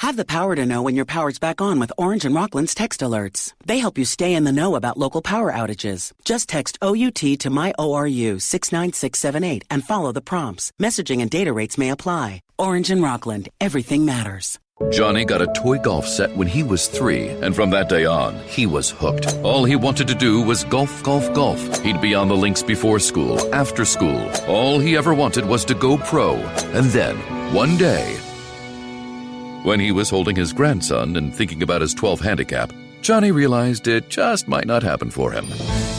Have the power to know when your power's back on with Orange and Rockland's text alerts. They help you stay in the know about local power outages. Just text OUT to MyORU 69678 and follow the prompts. Messaging and data rates may apply. Orange and Rockland, everything matters. Johnny got a toy golf set when he was 3, and from that day on, he was hooked. All he wanted to do was golf, golf, golf. He'd be on the links before school, after school. All he ever wanted was to go pro. And then, one day, when he was holding his grandson and thinking about his 12 handicap, Johnny realized it just might not happen for him.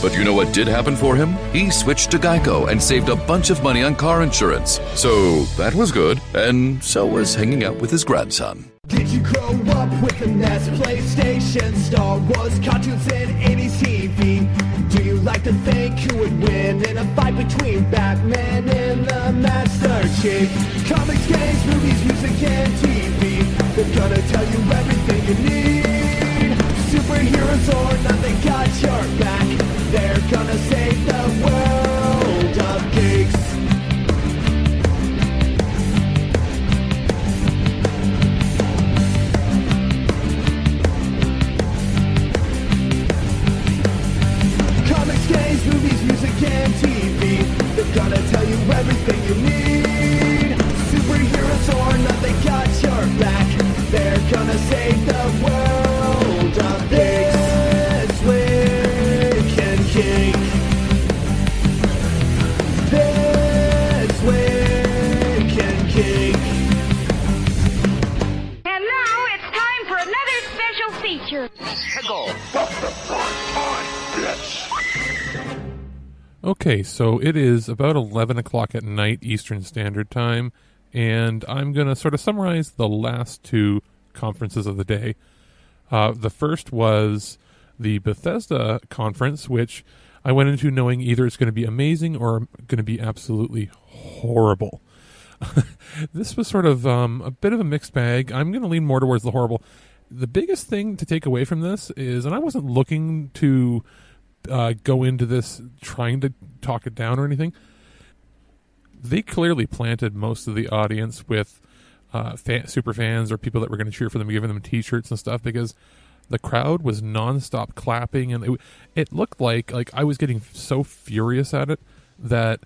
But you know what did happen for him? He switched to Geico and saved a bunch of money on car insurance. So that was good, and so was hanging out with his grandson. Did you grow up with a NES, PlayStation, Star Wars, cartoons, and 80s TV? Do you like to think who would win in a fight between Batman and the Master Chief? Comics, games, movies, music, and TV. They're gonna tell you everything you need. Superheroes or not, they got your back. They're gonna save the world of geeks. Comics, games, movies, music, and TV. They're gonna tell you everything you need. Superheroes or not, they got your back. They're gonna save the world of this week in geek. This week in geek. And now it's time for another special feature. Okay, so it is about 11 o'clock at night Eastern Standard Time, and I'm going to sort of summarize the last two conferences of the day. The first was the Bethesda conference, which I went into knowing either it's going to be amazing or going to be absolutely horrible. This was sort of a bit of a mixed bag. I'm going to lean more towards the horrible. The biggest thing to take away from this is, and I wasn't looking to go into this trying to talk it down or anything, they clearly planted most of the audience with super fans or people that were going to cheer for them, giving them t-shirts and stuff, because the crowd was nonstop clapping, and it looked like I was getting so furious at it that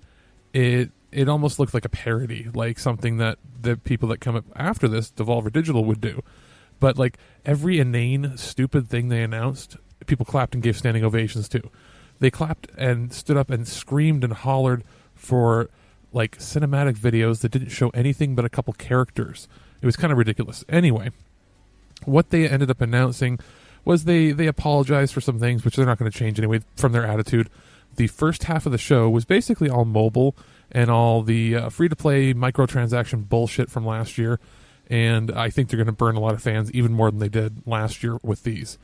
it almost looked like a parody, like something that the people that come up after this, Devolver Digital, would do. But like every inane, stupid thing they announced, people clapped and gave standing ovations too. They clapped and stood up and screamed and hollered for like cinematic videos that didn't show anything but a couple characters. It was kind of ridiculous. Anyway, what they ended up announcing was they apologized for some things, which they're not going to change anyway from their attitude. The first half of the show was basically all mobile and all the free-to-play microtransaction bullshit from last year, and I think they're going to burn a lot of fans even more than they did last year with these.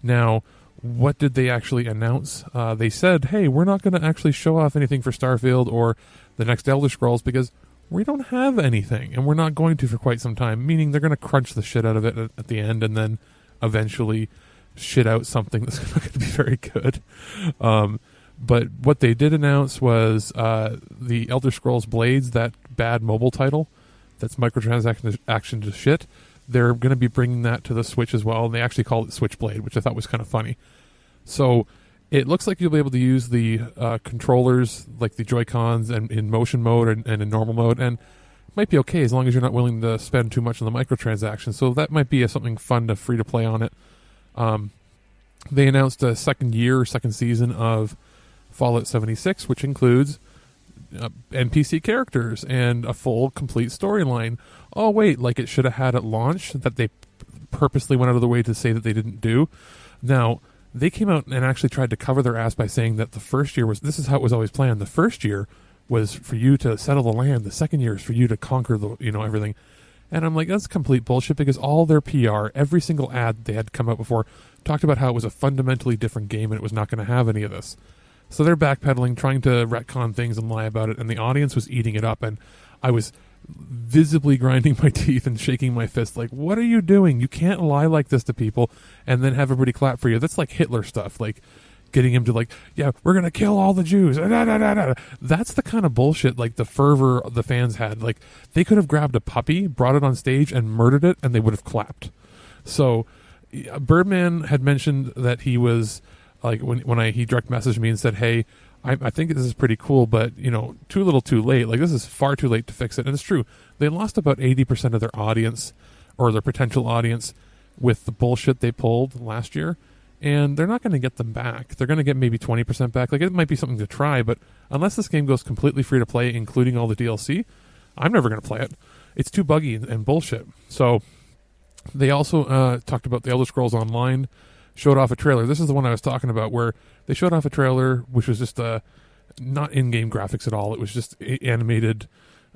Now, what did they actually announce? They said, hey, we're not going to actually show off anything for Starfield or the next Elder Scrolls because we don't have anything, and we're not going to for quite some time, meaning they're going to crunch the shit out of it at the end and then eventually shit out something that's not going to be very good. But what they did announce was the Elder Scrolls Blades, that bad mobile title that's microtransaction action to shit. They're going to be bringing that to the Switch as well, and they actually called it Switchblade, which I thought was kind of funny. So it looks like you'll be able to use the controllers, like the Joy-Cons, and in motion mode and in normal mode, and it might be okay as long as you're not willing to spend too much on the microtransactions. So that might be something fun to free to play on it. They announced a second season of Fallout 76, which includes NPC characters and a full, complete storyline. Oh, wait, like it should have had at launch that they purposely went out of the way to say that they didn't do. Now, they came out and actually tried to cover their ass by saying that the first year this is how it was always planned. The first year was for you to settle the land. The second year is for you to conquer everything. And I'm like, that's complete bullshit, because all their PR, every single ad they had come out before, talked about how it was a fundamentally different game and it was not going to have any of this. So they're backpedaling, trying to retcon things and lie about it, and the audience was eating it up, and I was visibly grinding my teeth and shaking my fist like, what are you doing? You can't lie like this to people and then have everybody clap for you. That's like Hitler stuff. Like, getting him to like, yeah, we're going to kill all the Jews. That's the kind of bullshit, like the fervor the fans had. Like they could have grabbed a puppy, brought it on stage and murdered it, and they would have clapped. So Birdman had mentioned that he was like, when he direct messaged me and said, hey, I think this is pretty cool, but, you know, too little too late. Like, this is far too late to fix it. And it's true. They lost about 80% of their audience, or their potential audience, with the bullshit they pulled last year. And they're not going to get them back. They're going to get maybe 20% back. Like, it might be something to try, but unless this game goes completely free to play, including all the DLC, I'm never going to play it. It's too buggy and bullshit. So, they also talked about the Elder Scrolls Online, showed off a trailer. This is the one I was talking about, where they showed off a trailer which was just not in-game graphics at all. It was just animated,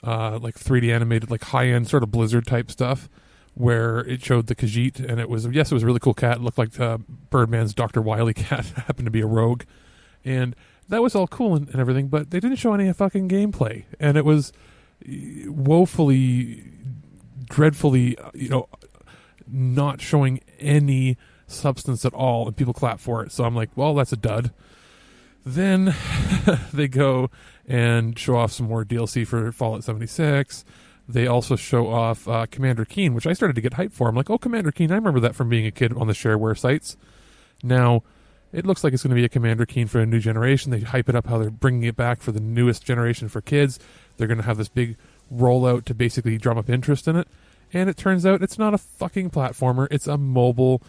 like 3D animated, like high-end sort of Blizzard type stuff, where it showed the Khajiit, and it was a really cool cat. It looked like Birdman's Dr. Wily cat, happened to be a rogue. And that was all cool and everything, but they didn't show any fucking gameplay. And it was woefully, dreadfully, not showing any substance at all, and people clap for it. So I'm like, well, that's a dud. Then they go and show off some more DLC for Fallout 76. They also show off Commander Keen, which I started to get hyped for. I'm like, oh, Commander Keen, I remember that from being a kid on the shareware sites. Now, it looks like it's going to be a Commander Keen for a new generation. They hype it up how they're bringing it back for the newest generation for kids. They're going to have this big rollout to basically drum up interest in it. And it turns out it's not a fucking platformer. It's a mobile,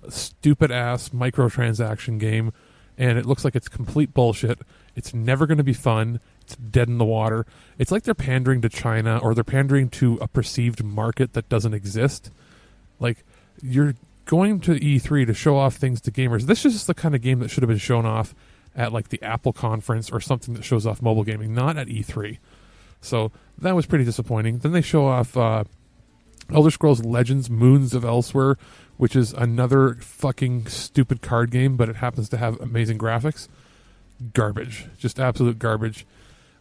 stupid-ass microtransaction game. And it looks like it's complete bullshit. It's never going to be fun. It's dead in the water. It's like they're pandering to China, or they're pandering to a perceived market that doesn't exist. Like, you're going to E3 to show off things to gamers. This is just the kind of game that should have been shown off at, like, the Apple conference or something that shows off mobile gaming, not at E3. So that was pretty disappointing. Then they show off Elder Scrolls Legends Moons of Elsewhere, which is another fucking stupid card game, but it happens to have amazing graphics. Garbage. Just absolute garbage.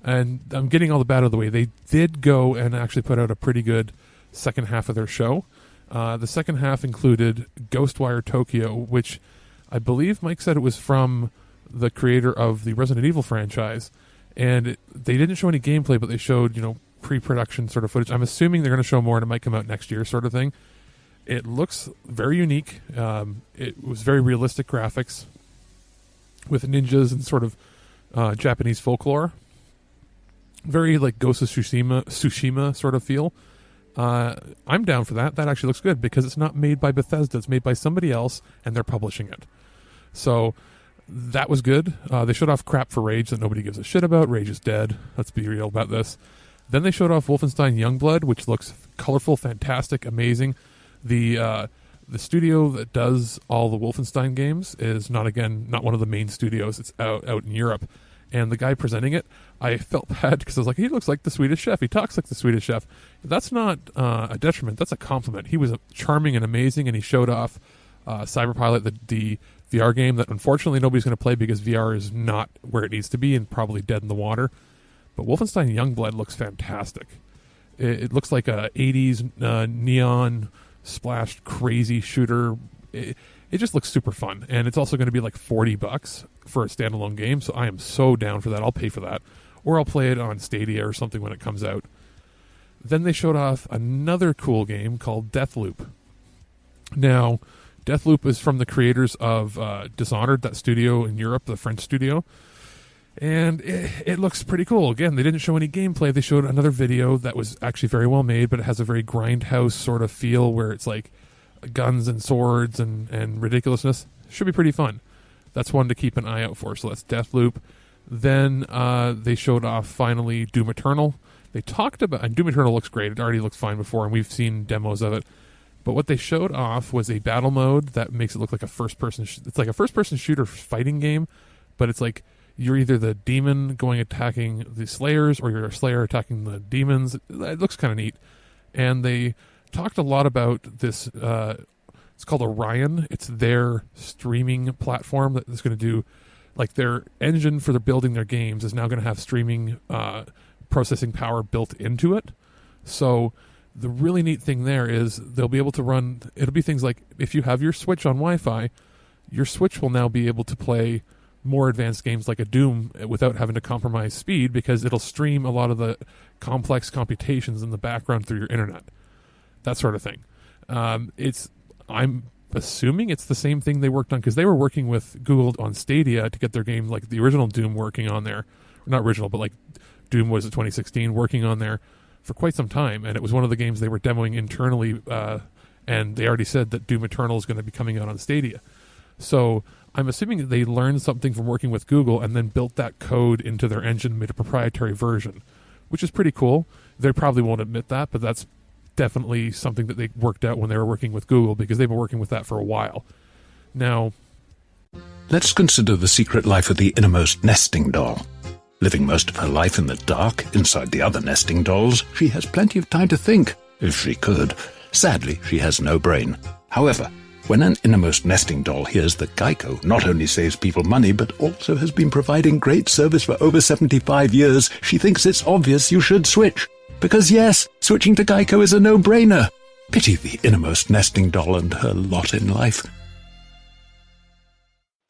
And I'm getting all the bad out of the way. They did go and actually put out a pretty good second half of their show. The second half included Ghostwire Tokyo, which I believe Mike said it was from the creator of the Resident Evil franchise. And they didn't show any gameplay, but they showed, pre-production sort of footage. I'm assuming they're going to show more and it might come out next year sort of thing. It looks very unique. It was very realistic graphics with ninjas and sort of Japanese folklore. Very like Ghost of Tsushima sort of feel. I'm down for that. That actually looks good because it's not made by Bethesda. It's made by somebody else and they're publishing it. So that was good. They showed off crap for Rage that nobody gives a shit about. Rage is dead. Let's be real about this. Then they showed off Wolfenstein Youngblood, which looks colorful, fantastic, amazing. The studio that does all the Wolfenstein games is not one of the main studios. It's out in Europe. And the guy presenting it, I felt bad because I was like, he looks like the Swedish Chef. He talks like the Swedish Chef. That's not a detriment. That's a compliment. He was charming and amazing, and he showed off Cyberpilot, the VR game that unfortunately nobody's going to play because VR is not where it needs to be and probably dead in the water. But Wolfenstein Youngblood looks fantastic. It looks like a 80s neon splashed crazy shooter. It just looks super fun. And it's also going to be like $40 for a standalone game. So I am so down for that. I'll pay for that. Or I'll play it on Stadia or something when it comes out. Then they showed off another cool game called Deathloop. Now, Deathloop is from the creators of Dishonored, that studio in Europe, the French studio. And it looks pretty cool. Again, they didn't show any gameplay. They showed another video that was actually very well made, but it has a very grindhouse sort of feel where it's like guns and swords and ridiculousness. Should be pretty fun. That's one to keep an eye out for. So that's Deathloop. Then they showed off, finally, Doom Eternal. They talked about... And Doom Eternal looks great. It already looked fine before, and we've seen demos of it. But what they showed off was a battle mode that makes it look like a first-person... it's like a first-person shooter fighting game, but it's like you're either the demon going attacking the slayers or you're a slayer attacking the demons. It looks kind of neat. And they talked a lot about this... it's called Orion. It's their streaming platform that is going to do... Like their engine for building their games is now going to have streaming processing power built into it. So the really neat thing there is they'll be able to run... It'll be things like if you have your Switch on Wi-Fi, your Switch will now be able to play more advanced games like a Doom without having to compromise speed, because it'll stream a lot of the complex computations in the background through your internet, that sort of thing. I'm assuming it's the same thing they worked on, because they were working with Google on Stadia to get their game, like the original Doom, working on there. Not original, but like Doom was 2016, working on there for quite some time, and it was one of the games they were demoing internally, and they already said that Doom Eternal is going to be coming out on Stadia. So I'm assuming that they learned something from working with Google and then built that code into their engine, made a proprietary version, which is pretty cool. They probably won't admit that, but that's definitely something that they worked out when they were working with Google, because they've been working with that for a while. Now, let's consider the secret life of the innermost nesting doll. Living most of her life in the dark, inside the other nesting dolls, she has plenty of time to think, if she could. Sadly, she has no brain. However, when an innermost nesting doll hears that Geico not only saves people money, but also has been providing great service for over 75 years, she thinks it's obvious you should switch. Because yes, switching to Geico is a no-brainer. Pity the innermost nesting doll and her lot in life.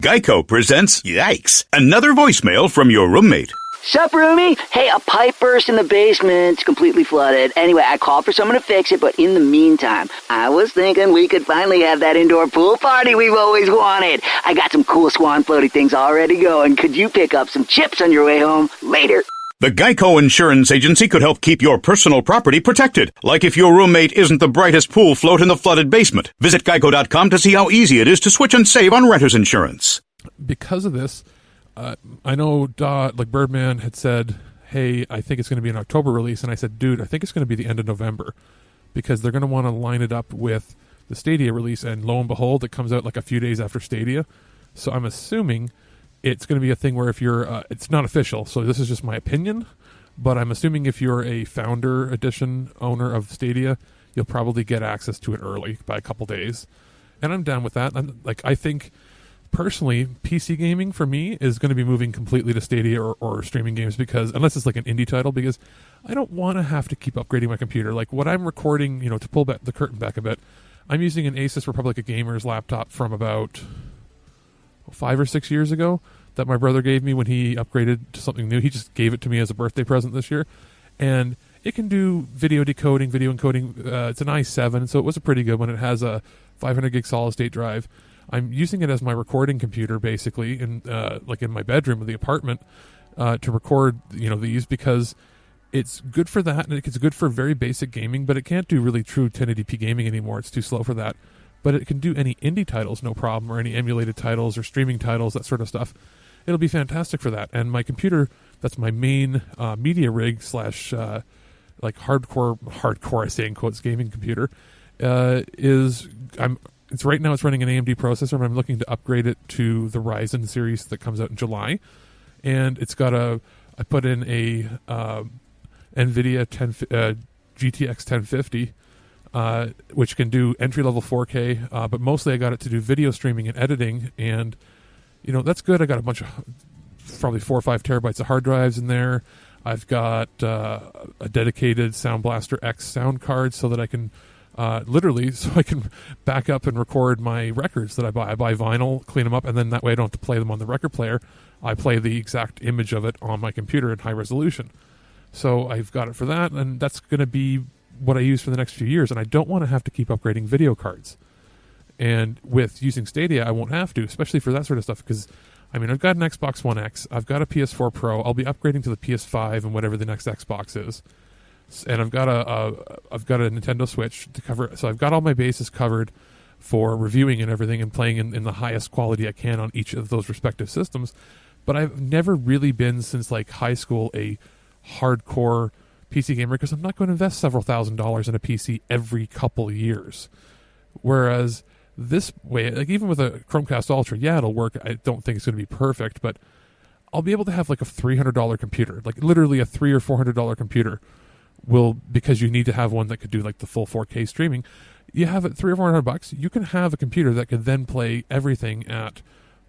Geico presents Yikes! Another voicemail from your roommate. Sup, roomie? Hey, a pipe burst in the basement. It's completely flooded. Anyway, I called for someone to fix it, but in the meantime, I was thinking we could finally have that indoor pool party we've always wanted. I got some cool swan floaty things already going. Could you pick up some chips on your way home? Later. The Geico Insurance Agency could help keep your personal property protected, like if your roommate isn't the brightest pool float in the flooded basement. Visit geico.com to see how easy it is to switch and save on renter's insurance. Because of this, I know Dodd, like Birdman, had said, hey, I think it's going to be an October release, and I said, dude, I think it's going to be the end of November, because they're going to want to line it up with the Stadia release, and lo and behold, it comes out like a few days after Stadia. So I'm assuming it's going to be a thing where if you're, it's not official, so this is just my opinion, but I'm assuming if you're a Founder Edition owner of Stadia, you'll probably get access to it early by a couple days. And I'm down with that. I think, personally, PC gaming for me is going to be moving completely to Stadia or streaming games, because, unless it's like an indie title, because I don't want to have to keep upgrading my computer. Like what I'm recording, to pull back the curtain back a bit, I'm using an Asus Republica Gamer's laptop from about 5 or 6 years ago that my brother gave me when he upgraded to something new. He just gave it to me as a birthday present this year, and it can do video decoding, video encoding. It's an i7, so it was a pretty good one. It has a 500 gig solid state drive. I'm using it as my recording computer, basically, in my bedroom of the apartment, to record these, because it's good for that, and it's good for very basic gaming, but it can't do really true 1080p gaming anymore. It's too slow for that. But it can do any indie titles, no problem, or any emulated titles or streaming titles, that sort of stuff. It'll be fantastic for that. And my computer, that's my main media rig / hardcore, I say in quotes, gaming computer, it's right now it's running an AMD processor, and I'm looking to upgrade it to the Ryzen series that comes out in July. And it's got I put in a NVIDIA GTX 1050, which can do entry-level 4K, but mostly I got it to do video streaming and editing, and that's good. I got a bunch of, probably 4 or 5 terabytes of hard drives in there. I've got a dedicated Sound Blaster X sound card so that I can I can back up and record my records that I buy. I buy vinyl, clean them up, and then that way I don't have to play them on the record player. I play the exact image of it on my computer in high resolution. So I've got it for that, and that's going to be what I use for the next few years, and I don't want to have to keep upgrading video cards. And with using Stadia, I won't have to, especially for that sort of stuff, because I've got an Xbox One X, I've got a PS4 Pro, I'll be upgrading to the PS5 and whatever the next Xbox is, and I've got a Nintendo Switch to cover. So I've got all my bases covered for reviewing and everything, and playing in the highest quality I can on each of those respective systems. But I've never really been, since high school, a hardcore PC gamer, because I'm not going to invest several $1,000s in a PC every couple years. Whereas this way, even with a Chromecast Ultra, yeah, it'll work. I don't think it's going to be perfect, but I'll be able to have a $300 computer, literally a $300 or $400 computer, because you need to have one that could do the full 4K streaming. You have it $300 or $400, you can have a computer that could then play everything at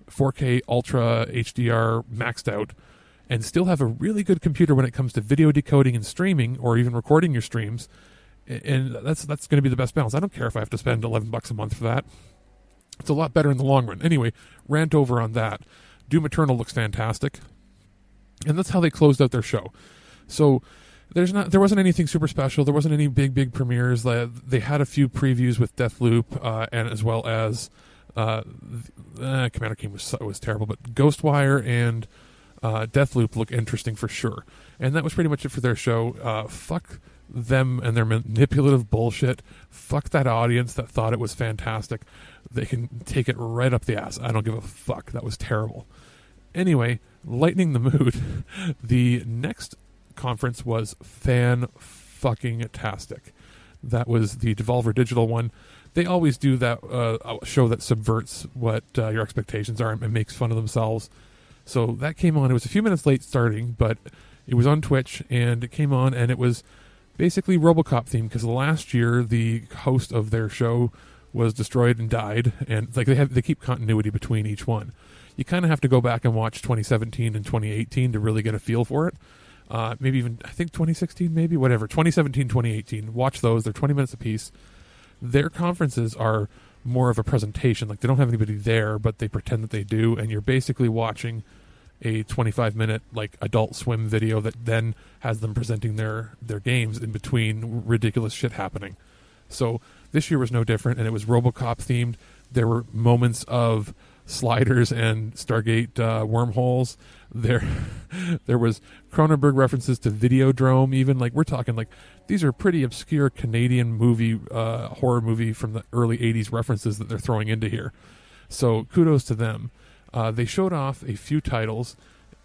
4K Ultra HDR maxed out, and still have a really good computer when it comes to video decoding and streaming, or even recording your streams. And that's going to be the best balance. I don't care if I have to spend $11 a month for that. It's a lot better in the long run. Anyway, rant over on that. Doom Eternal looks fantastic. And that's how they closed out their show. So there wasn't anything super special. There wasn't any big premieres. They had a few previews with Deathloop, and as well as Commander Keen was terrible, but Ghostwire and Deathloop look interesting for sure. And that was pretty much it for their show. Fuck them and their manipulative bullshit. Fuck that audience that thought it was fantastic. They can take it right up the ass. I don't give a fuck. That was terrible. Anyway, lightening the mood, the next conference was fan-fucking-tastic. That was the Devolver Digital one. They always do that show that subverts what your expectations are and makes fun of themselves. So that came on. It was a few minutes late starting, but it was on Twitch, and it came on, and it was basically RoboCop themed, because last year the host of their show was destroyed and died, and like they keep continuity between each one. You kind of have to go back and watch 2017 and 2018 to really get a feel for it. Maybe even, I think 2016, maybe, whatever. 2017, 2018. Watch those. They're 20 minutes apiece. Their conferences are more of a presentation. Like, they don't have anybody there, but they pretend that they do, and you're basically watching a 25-minute, like, Adult Swim video that then has them presenting their games in between ridiculous shit happening. So this year was no different, and it was RoboCop themed. There were moments of sliders and Stargate wormholes. There was Cronenberg references to Videodrome. Even, like, we're talking, like, these are pretty obscure Canadian movie, horror movie from the early 80s references that they're throwing into here. So kudos to them. They showed off a few titles,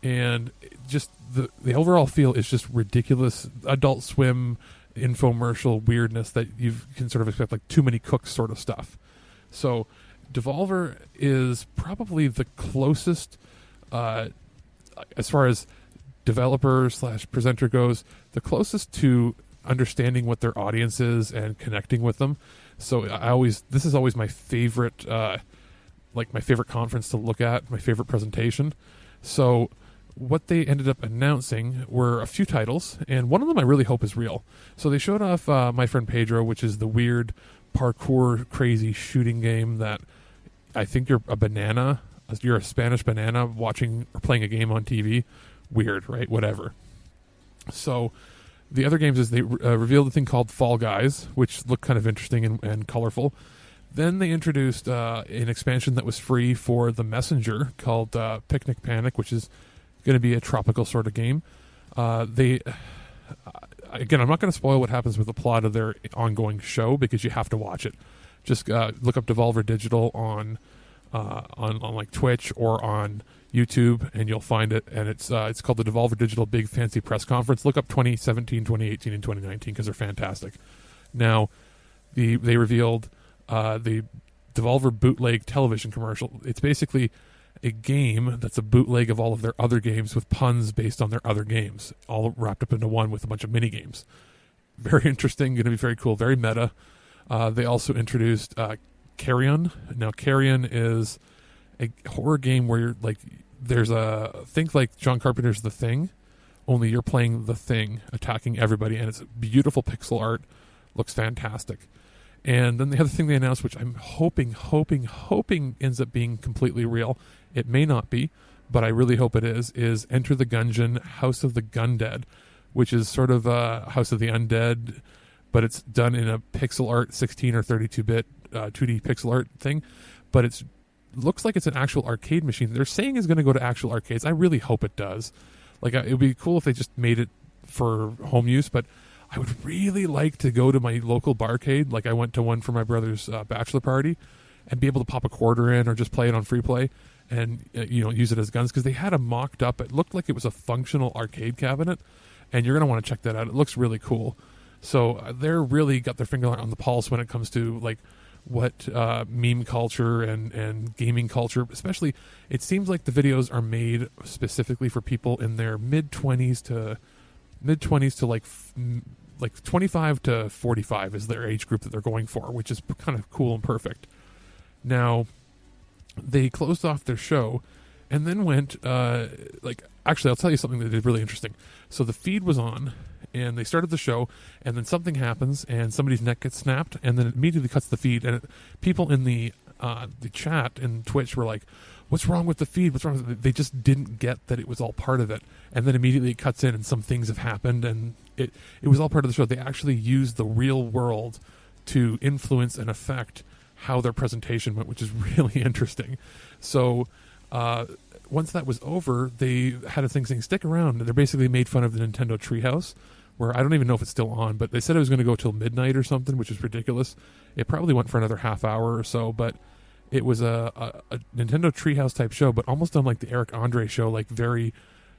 and just the overall feel is just ridiculous Adult Swim infomercial weirdness that you can sort of expect, like Too Many Cooks sort of stuff. So Devolver is probably the closest, as far as developer/presenter goes, the closest to understanding what their audience is and connecting with them. So this is always my favorite, my favorite conference to look at, my favorite presentation. So what they ended up announcing were a few titles, and one of them I really hope is real. So they showed off My Friend Pedro, which is the weird parkour crazy shooting game that I think you're a Spanish banana watching or playing a game on TV. Weird, right? Whatever. So the other games is they revealed a thing called Fall Guys, which looked kind of interesting and colorful. Then they introduced an expansion that was free for The Messenger called Picnic Panic, which is going to be a tropical sort of game. Again, I'm not going to spoil what happens with the plot of their ongoing show because you have to watch it. Just look up Devolver Digital on like Twitch or on YouTube, and you'll find it. And it's called the Devolver Digital Big Fancy Press Conference. Look up 2017, 2018, and 2019 because they're fantastic. Now, they revealed the Devolver Bootleg television commercial. It's basically a game that's a bootleg of all of their other games with puns based on their other games, all wrapped up into one with a bunch of mini games. Very interesting, going to be very cool, very meta. They also introduced Carrion. Now, Carrion is a horror game where you're like, think like John Carpenter's The Thing, only you're playing The Thing, attacking everybody, and it's beautiful pixel art, looks fantastic. And then the other thing they announced, which I'm hoping ends up being completely real. It may not be, but I really hope it is Enter the Gungeon, House of the Gundead, which is sort of a House of the Undead, but it's done in a pixel art 16 or 32-bit 2D pixel art thing. But it looks like it's an actual arcade machine. They're saying it's going to go to actual arcades. I really hope it does. Like, it would be cool if they just made it for home use, but I would really like to go to my local barcade, like I went to one for my brother's bachelor party, and be able to pop a quarter in or just play it on free play and use it as guns, because they had a mocked up. It looked like it was a functional arcade cabinet, and you're going to want to check that out. It looks really cool. So they're really got their finger on the pulse when it comes to like what meme culture and gaming culture, especially. It seems like the videos are made specifically for people in their mid-20s to like 25 to 45 is their age group that they're going for, which is kind of cool and perfect. Now, they closed off their show and then went, actually, I'll tell you something that is really interesting. So the feed was on, and they started the show, and then something happens, and somebody's neck gets snapped, and then it immediately cuts the feed, and people in the chat in Twitch were like, what's wrong with the feed? What's wrong with it? They just didn't get that it was all part of it. And then immediately it cuts in and some things have happened, and it was all part of the show. They actually used the real world to influence and affect how their presentation went, which is really interesting. So once that was over, they had a thing saying, stick around. They basically made fun of the Nintendo Treehouse, where I don't even know if it's still on, but they said it was going to go till midnight or something, which is ridiculous. It probably went for another half hour or so, but it was a Nintendo Treehouse type show, but almost done like the Eric Andre show, like very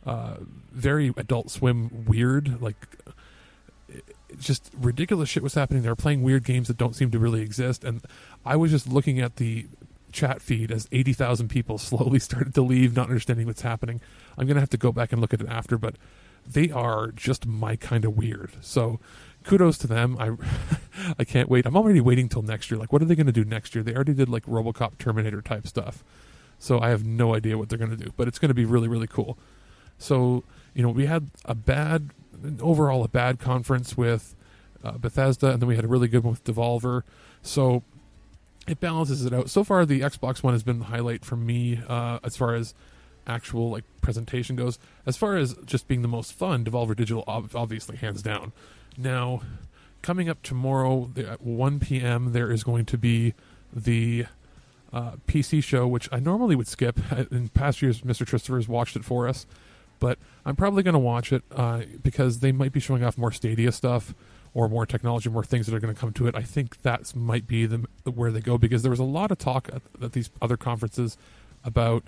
Adult Swim weird, like just ridiculous shit was happening. They were playing weird games that don't seem to really exist, and I was just looking at the chat feed as 80,000 people slowly started to leave, not understanding what's happening. I'm going to have to go back and look at it after, but they are just my kind of weird. So kudos to them. I can't wait. I'm already waiting till next year. Like, what are they going to do next year? They already did like RoboCop Terminator type stuff. So I have no idea what they're going to do, but it's going to be really, really cool. So, we had overall a bad conference with Bethesda, and then we had a really good one with Devolver. So it balances it out. So far, the Xbox One has been the highlight for me as far as actual like presentation goes. As far as just being the most fun, Devolver Digital obviously hands down. Now, coming up tomorrow at 1 p.m., there is going to be the PC show, which I normally would skip. In past years, Mr. Christopher has watched it for us, but I'm probably going to watch it because they might be showing off more Stadia stuff or more technology, more things that are going to come to it. I think that might be where they go, because there was a lot of talk at these other conferences about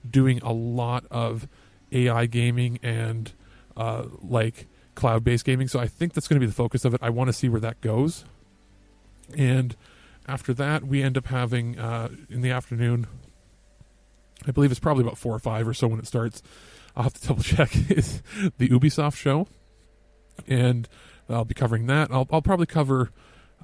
doing a lot of AI gaming and like cloud-based gaming. So I think that's going to be the focus of it. I want to see where that goes. And after that, we end up having in the afternoon, I believe it's probably about 4 or 5 or so when it starts. I'll have to double check. It's the Ubisoft show, and I'll be covering that. I'll probably cover.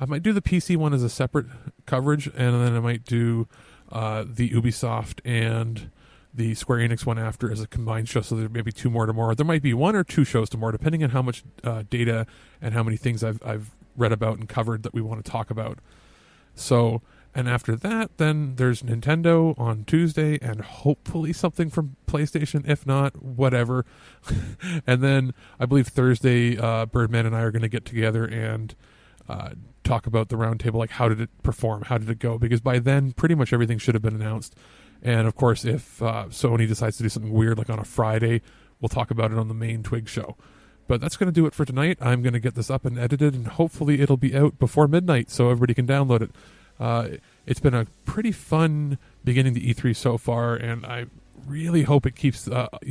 I might do the PC one as a separate coverage, and then I might do the Ubisoft and the Square Enix one after as a combined show. So there may be 2 more tomorrow. There might be 1 or 2 shows tomorrow, depending on how much data and how many things I've read about and covered that we want to talk about. So, and after that, then there's Nintendo on Tuesday, and hopefully something from PlayStation. If not, whatever. And then I believe Thursday, Birdman and I are going to get together and talk about the roundtable, like how did it perform, how did it go? Because by then, pretty much everything should have been announced. And of course, if Sony decides to do something weird, like on a Friday, we'll talk about it on the main TWIG show. But that's going to do it for tonight. I'm going to get this up and edited, and hopefully it'll be out before midnight so everybody can download it. It's been a pretty fun beginning to E3 so far, and I really hope it keeps up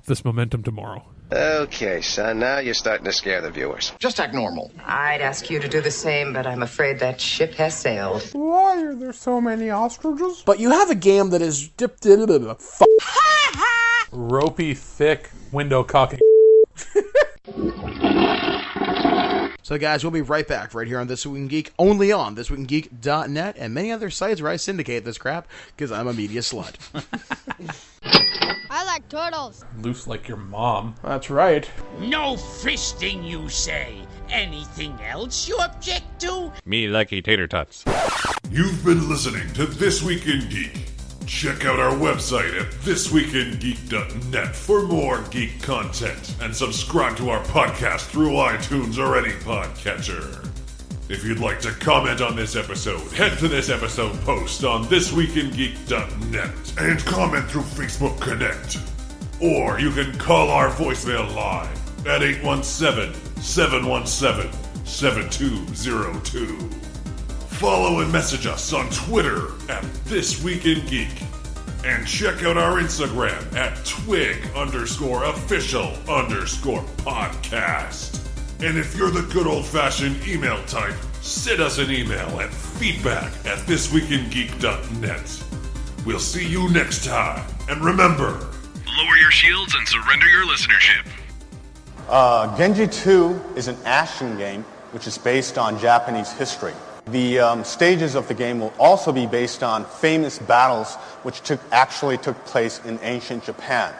this momentum tomorrow. Okay, son, now you're starting to scare the viewers. Just act normal. I'd ask you to do the same, but I'm afraid that ship has sailed. Why are there so many ostriches? But you have a game that is dipped in a Ropey, thick window cocking. So guys, we'll be right back right here on This Week in Geek, only on thisweekingeek.net and many other sites where I syndicate this crap, because I'm a media slut. I like turtles. Loose like your mom. That's right. No fisting, you say. Anything else you object to? Me lucky tater tots. You've been listening to This Week in Geek. Check out our website at thisweekingeek.net for more geek content, and subscribe to our podcast through iTunes or any podcatcher. If you'd like to comment on this episode, head to this episode post on thisweekingeek.net and comment through Facebook Connect. Or you can call our voicemail line at 817-717-7202. Follow and message us on Twitter at This Week in Geek. And check out our Instagram at twig_official_podcast. And if you're the good old-fashioned email type, send us an email at feedback@thisweekingeek.net. We'll see you next time. And remember, lower your shields and surrender your listenership. Genji 2 is an action game which is based on Japanese history. The stages of the game will also be based on famous battles which actually took place in ancient Japan.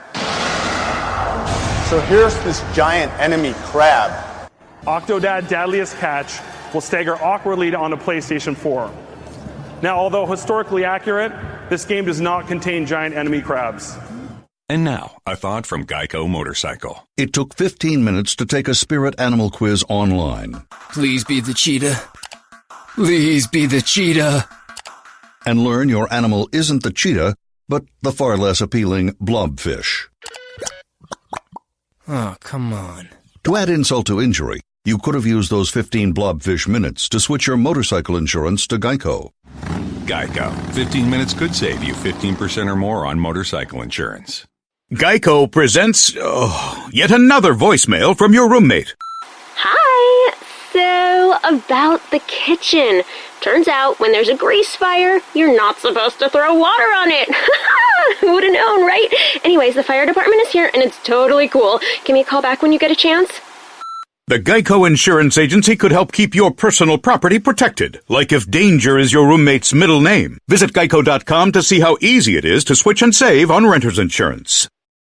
So here's this giant enemy crab. Octodad Deadliest Catch will stagger awkwardly onto PlayStation 4. Now, although historically accurate, this game does not contain giant enemy crabs. And now, a thought from Geico Motorcycle. It took 15 minutes to take a spirit animal quiz online. Please be the cheetah. Please be the cheetah. And learn your animal isn't the cheetah, but the far less appealing blobfish. Oh, come on. To add insult to injury, you could have used those 15 blobfish minutes to switch your motorcycle insurance to Geico. Geico. 15 minutes could save you 15% or more on motorcycle insurance. Geico presents yet another voicemail from your roommate. Hi. So, about the kitchen. Turns out when there's a grease fire, you're not supposed to throw water on it. Who would have known, right? Anyways, the fire department is here and it's totally cool. Give me a call back when you get a chance. The Geico Insurance Agency could help keep your personal property protected, like if danger is your roommate's middle name. Visit geico.com to see how easy it is to switch and save on renter's insurance.